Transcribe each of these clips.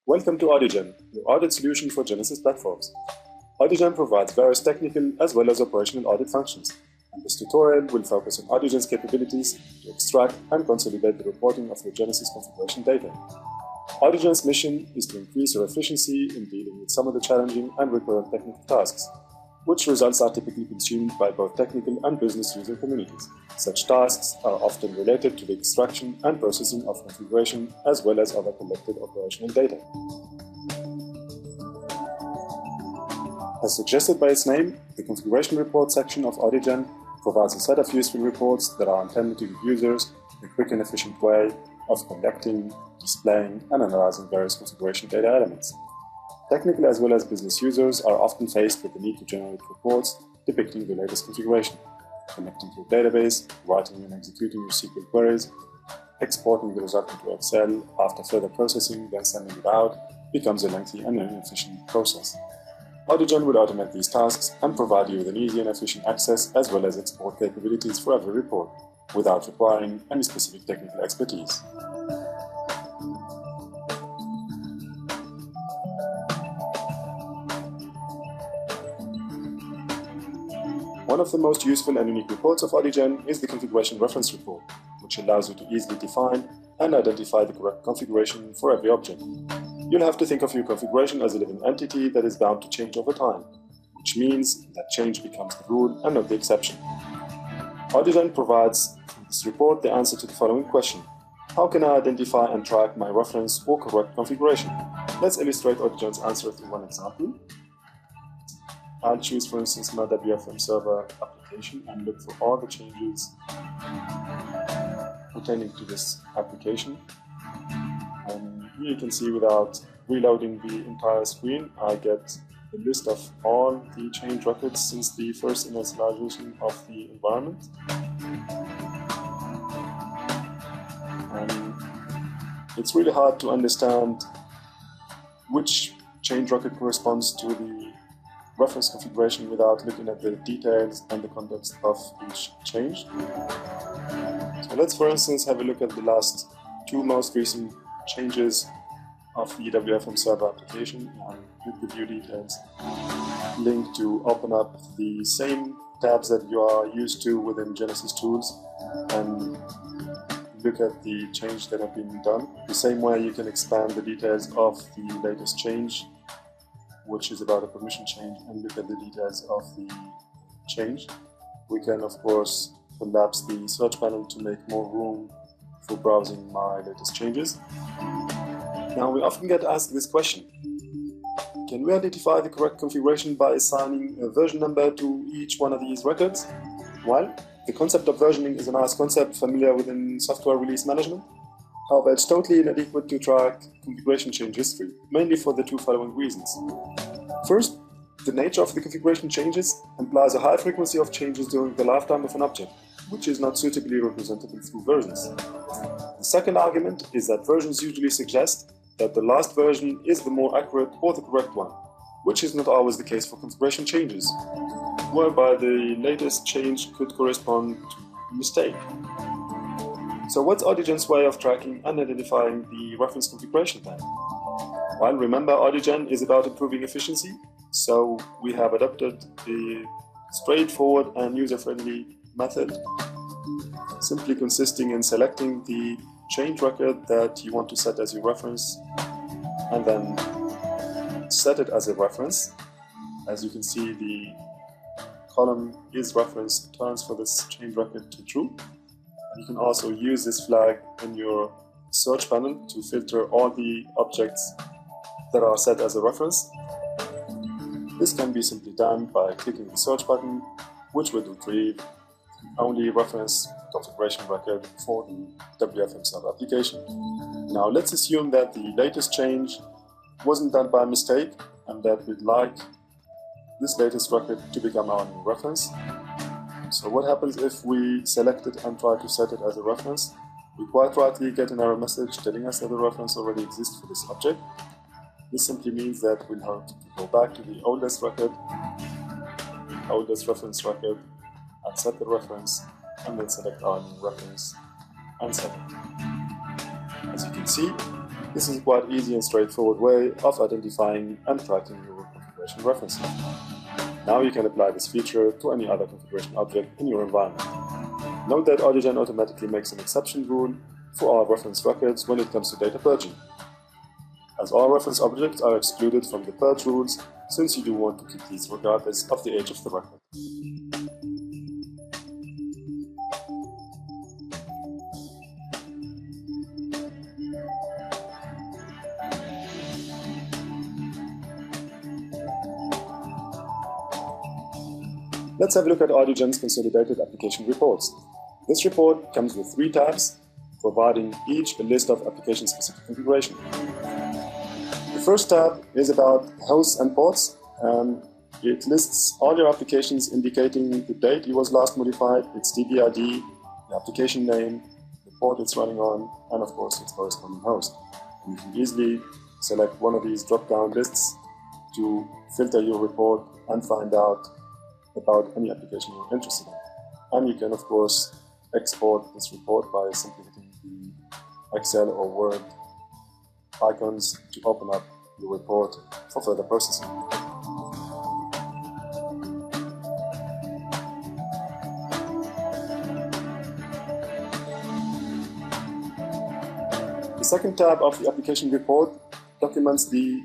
Welcome to AuditGen, your audit solution for Genesys platforms. AuditGen provides various technical as well as operational audit functions, and this tutorial will focus on AuditGen's capabilities to extract and consolidate the reporting of your Genesys configuration data. AuditGen's mission is to increase your efficiency in dealing with some of the challenging and recurrent technical tasks, which results are typically consumed by both technical and business user communities. Such tasks are often related to the extraction and processing of configuration as well as other collected operational data. As suggested by its name, the configuration report section of AuditGen provides a set of useful reports that are intended to give users a quick and efficient way of collecting, displaying, and analyzing various configuration data elements. Technical as well as business users are often faced with the need to generate reports depicting the latest configuration, connecting to a database, writing and executing your SQL queries, exporting the result into Excel after further processing, then sending it out, becomes a lengthy and inefficient process. AuditGen will automate these tasks and provide you with an easy and efficient access as well as export capabilities for every report, without requiring any specific technical expertise. One of the most useful and unique reports of AuditGen is the Configuration Reference Report, which allows you to easily define and identify the correct configuration for every object. You'll have to think of your configuration as a living entity that is bound to change over time, which means that change becomes the rule and not the exception. AuditGen provides in this report the answer to the following question: how can I identify and track my reference or correct configuration? Let's illustrate AuditGen's answer through one example. I'll choose, for instance, my WFM server application and look for all the changes pertaining to this application. And here you can see, without reloading the entire screen, I get a list of all the change records since the first initialization of the environment. And it's really hard to understand which change record corresponds to the reference configuration without looking at the details and the context of each change. So let's, for instance, have a look at the last two most recent changes of the WFM server application and click the view details link to open up the same tabs that you are used to within Genesys tools and look at the change that have been done. The same way you can expand the details of the latest change, which is about a permission change, and look at the details of the change. We can, of course, collapse the search panel to make more room for browsing my latest changes. Now, we often get asked this question: can we identify the correct configuration by assigning a version number to each one of these records? Well, the concept of versioning is a nice concept familiar within software release management. However, it's totally inadequate to track configuration change history, mainly for the two following reasons. First, the nature of the configuration changes implies a high frequency of changes during the lifetime of an object, which is not suitably representable through versions. The second argument is that versions usually suggest that the last version is the more accurate or the correct one, which is not always the case for configuration changes, whereby the latest change could correspond to a mistake. So what's AuditGen's way of tracking and identifying the reference configuration time? Well, remember, AuditGen is about improving efficiency, so we have adopted a straightforward and user-friendly method, simply consisting in selecting the change record that you want to set as your reference, and then set it as a reference. As you can see, the column is reference turns for this change record to true. You can also use this flag in your search panel to filter all the objects that are set as a reference. This can be simply done by clicking the search button, which will retrieve the only reference configuration record for the WFM server application. Now let's assume that the latest change wasn't done by mistake and that we'd like this latest record to become our new reference. So what happens if we select it and try to set it as a reference? We quite rightly get an error message telling us that the reference already exists for this object. This simply means that we'll have to go back to the oldest record, oldest reference record, and set the reference, and then select our new reference and set it. As you can see, This is a quite easy and straightforward way of identifying and tracking your configuration references. Now you can apply this feature to any other configuration object in your environment. Note that AuditGen automatically makes an exception rule for all reference records when it comes to data purging, as all reference objects are excluded from the purge rules, since you do want to keep these regardless of the age of the record. Let's have a look at AuditGen's consolidated application reports. This report comes with 3 tabs, providing each a list of application-specific configuration. The first tab is about hosts and ports. It lists all your applications indicating the date it was last modified, its DB/ID, the application name, the port it's running on, and of course its corresponding host. And you can easily select one of these drop-down lists to filter your report and find out about any application you're interested in. And you can of course export this report by simply hitting the Excel or Word icons to open up your report for further processing. The second tab of the application report documents the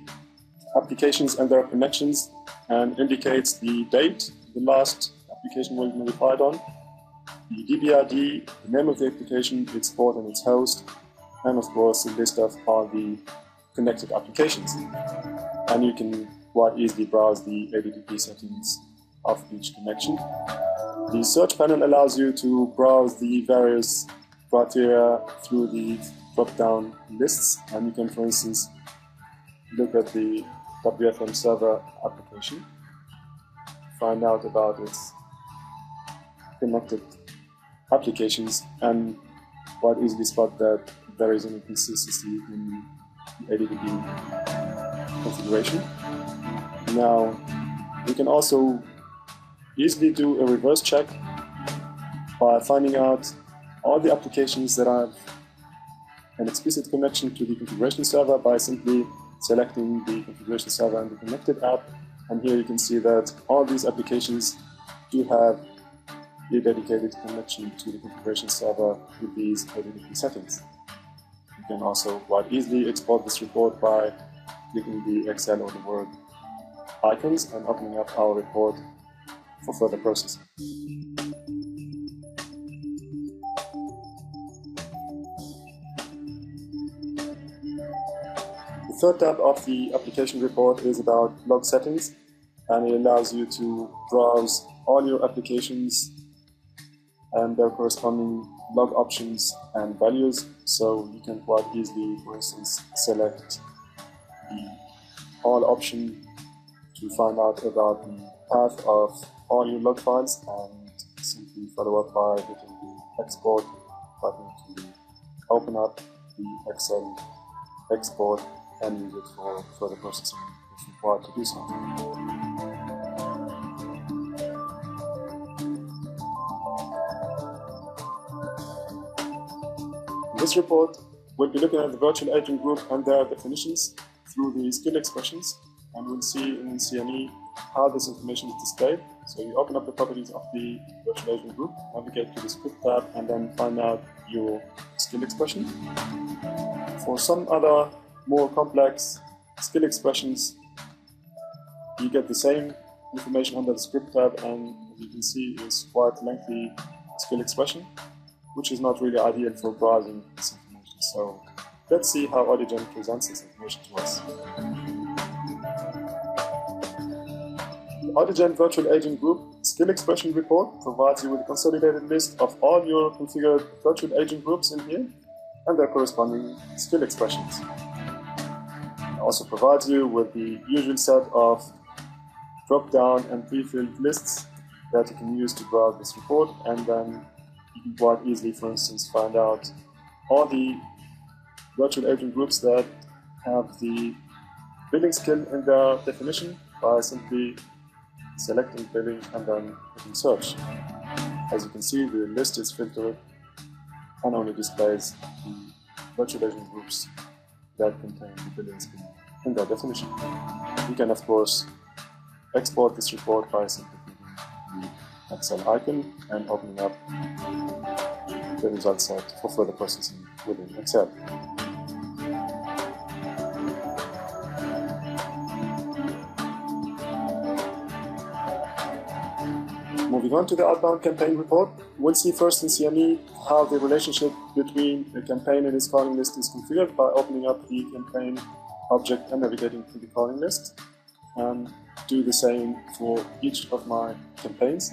applications and their connections and indicates the date the last application was modified on, the DB/ID, the name of the application, its port and its host, and of course a list of all the connected applications. And you can quite easily browse the ADTP settings of each connection. The search panel allows you to browse the various criteria through the drop-down lists, and you can, for instance, look at the WFM server application, find out about its connected applications, and quite easily spot that there is an inconsistency in the ADTP configuration. Now, we can also easily do a reverse check by finding out all the applications that have an explicit connection to the configuration server by simply selecting the configuration server and the connected app. And here you can see that all these applications do have a dedicated connection to the configuration server with these ADTP settings. You can also quite easily export this report by clicking the Excel or the Word icons and opening up our report for further processing. The third tab of the application report is about log settings, and it allows you to browse all your applications and their corresponding log options and values. So you can quite easily, for instance, select the all option to find out about the path of all your log files, and simply follow up by hitting the export button to open up the Excel export and use it for further processing if required to do so. In this report, we'll be looking at the virtual agent group and their definitions through the skill expressions, and we'll see in CNE how this information is displayed. So you open up the properties of the virtual agent group, navigate to the script tab, and then find out your skill expression. For some other more complex skill expressions, you get the same information under the script tab, and as you can see, it's quite a lengthy skill expression, which is not really ideal for browsing this information. So let's see how AuditGen presents this information to us. The AuditGen Virtual Agent Group Skill Expression Report provides you with a consolidated list of all your configured virtual agent groups in here and their corresponding skill expressions. It also provides you with the usual set of drop-down and pre-filled lists that you can use to browse this report, and then you can quite easily, for instance, find out all the virtual agent groups that have the billing skill in their definition by simply selecting billing and then hitting search. As you can see, the list is filtered and only displays the virtual agent groups that contain the billing scheme in their definition. You can, of course, export this report by simply clicking the Excel icon and opening up the result set for further processing within Excel. Moving on to the outbound campaign report, we'll see first in CME how the relationship between a campaign and its calling list is configured by opening up the campaign object and navigating through the calling list, and do the same for each of my campaigns,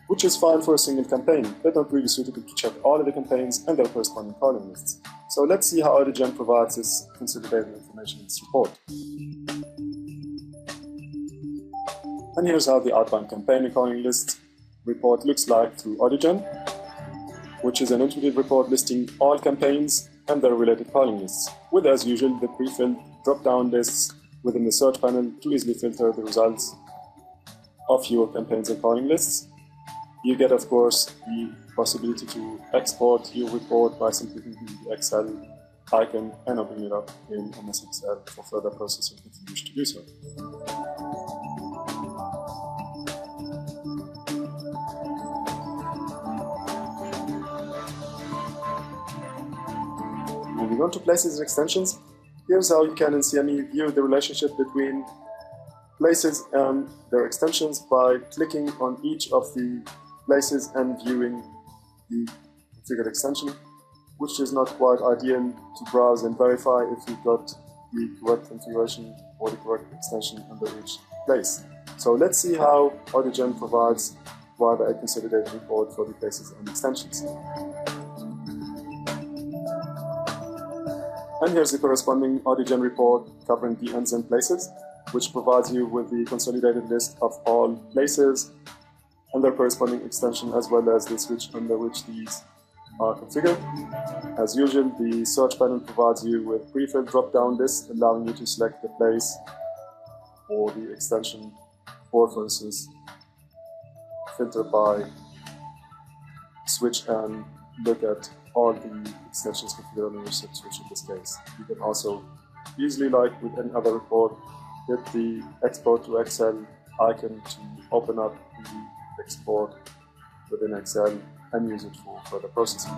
which is fine for a single campaign, but not really suitable to check all of the campaigns and their corresponding calling lists. So let's see how AuditGen provides this consolidated information in this report. And here's how the outbound campaign and calling list report looks like through AuditGen, which is an intuitive report listing all campaigns and their related calling lists, with, as usual, the pre-filled drop-down lists within the search panel to easily filter the results of your campaigns and calling lists. You get, of course, the possibility to export your report by simply clicking the Excel icon and opening it up in MS Excel for further processing if you wish to do so. Moving on to places and extensions, here's how you can in CME view the relationship between places and their extensions by clicking on each of the places and viewing the configured extension, which is not quite ideal to browse and verify if you've got the correct configuration or the correct extension under each place. So let's see how AuditGen provides via a consolidated report for the places and extensions. And here's the corresponding AuditGen report covering the ends and places, which provides you with the consolidated list of all places and their corresponding extension, as well as the switch under which these are configured. As usual, the search panel provides you with pre-filled drop-down lists, allowing you to select the place or the extension, or for instance, filter by switch and look at all the extensions configured on your switch in this case. You can also easily, like with any other report, hit the export to Excel icon to open up the export within Excel and use it for further processing.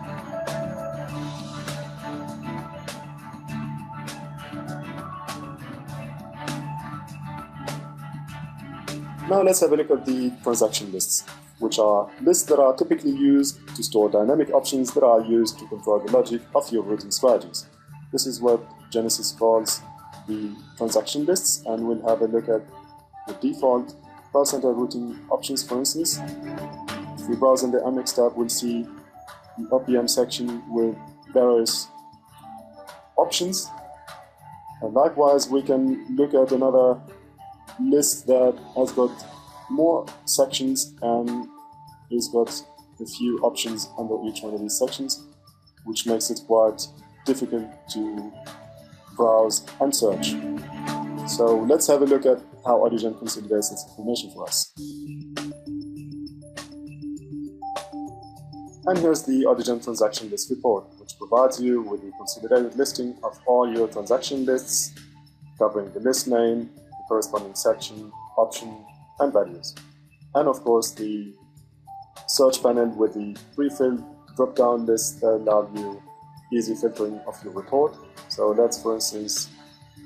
Now let's have a look at the transaction lists, which are lists that are typically used to store dynamic options that are used to control the logic of your routing strategies. This is what Genesys calls the transaction lists, and we'll have a look at the default call center routing options, for instance. If we browse in the MX tab, we'll see the OPM section with various options. And likewise, we can look at another list that has got more sections and has got a few options under each one of these sections, which makes it quite difficult to browse and search. So let's have a look at how AuditGen consolidates this information for us. And here's the AuditGen transaction list report, which provides you with the consolidated listing of all your transaction lists, covering the list name, the corresponding section, option, and values. And of course, the search panel with the pre-filled drop-down list that allow you easy filtering of your report. So let's, for instance,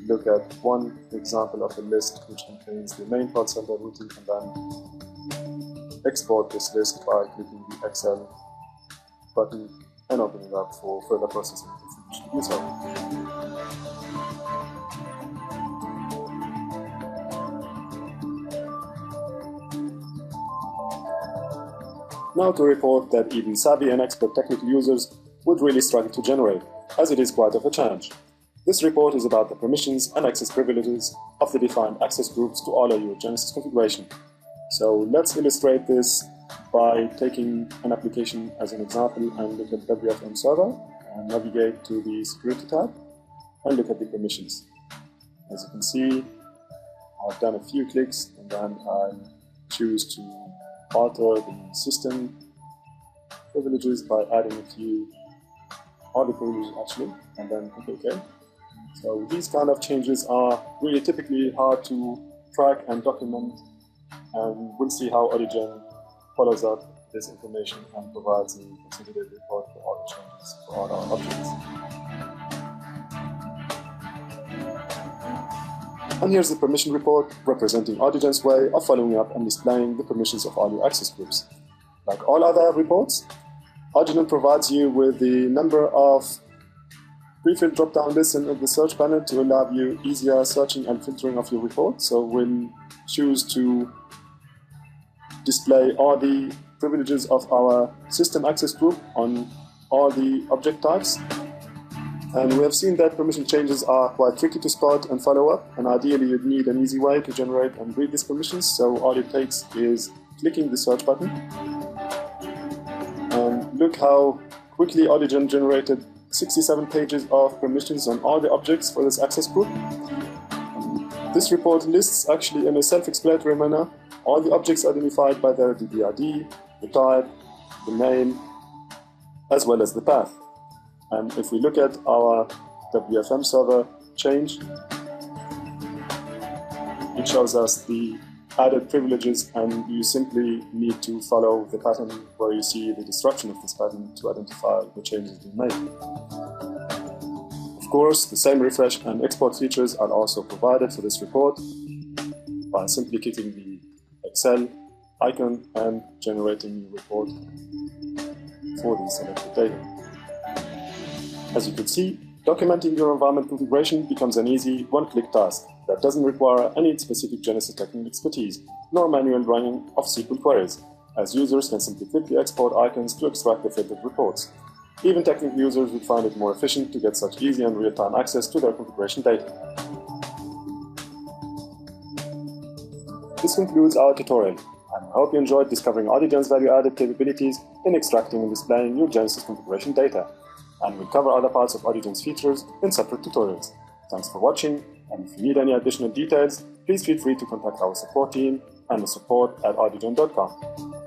look at one example of a list which contains the main call center routing, and then export this list by clicking the Excel button and opening it up for further processing if you wish to do so. Now to a report that even savvy and expert technical users would really struggle to generate, as it is quite of a challenge. This report is about the permissions and access privileges of the defined access groups to all of your Genesys configuration. So let's illustrate this by taking an application as an example and look at WFM server and navigate to the security tab and look at the permissions. As you can see, I've done a few clicks and then I choose to alter the system privileges by adding a few other privileges actually, and then click OK. So these kind of changes are really typically hard to track and document, and we'll see how AuditGen follows up this information and provides a consolidated report for all the changes for all our objects. And here's the permission report representing AuditGen's way of following up and displaying the permissions of all your access groups. Like all other reports, AuditGen provides you with the number of pre-filled drop-down lists in the search panel to allow you easier searching and filtering of your report. So we'll choose to display all the privileges of our system access group on all the object types. And we have seen that permission changes are quite tricky to spot and follow up, and ideally you'd need an easy way to generate and read these permissions. So all it takes is clicking the search button. And look how quickly AuditGen generated 67 pages of permissions on all the objects for this access group. This report lists actually in a self-explanatory manner all the objects identified by their DBRD, the type, the name, as well as the path. And if we look at our WFM server change, it shows us the added privileges, and you simply need to follow the pattern where you see the destruction of this pattern to identify the changes being made. Of course, the same refresh and export features are also provided for this report by simply clicking the Excel icon and generating a report for the selected data. As you can see, documenting your environment configuration becomes an easy one-click task that doesn't require any specific Genesys technical expertise, nor manual running of SQL queries, as users can simply click the export icons to extract the filtered reports. Even technical users would find it more efficient to get such easy and real-time access to their configuration data. This concludes our tutorial, and I hope you enjoyed discovering AuditGen's value-added capabilities in extracting and displaying your Genesys configuration data. And we'll cover other parts of AuditGen's features in separate tutorials. Thanks for watching, and if you need any additional details, please feel free to contact our support team and the support@auditgen.com.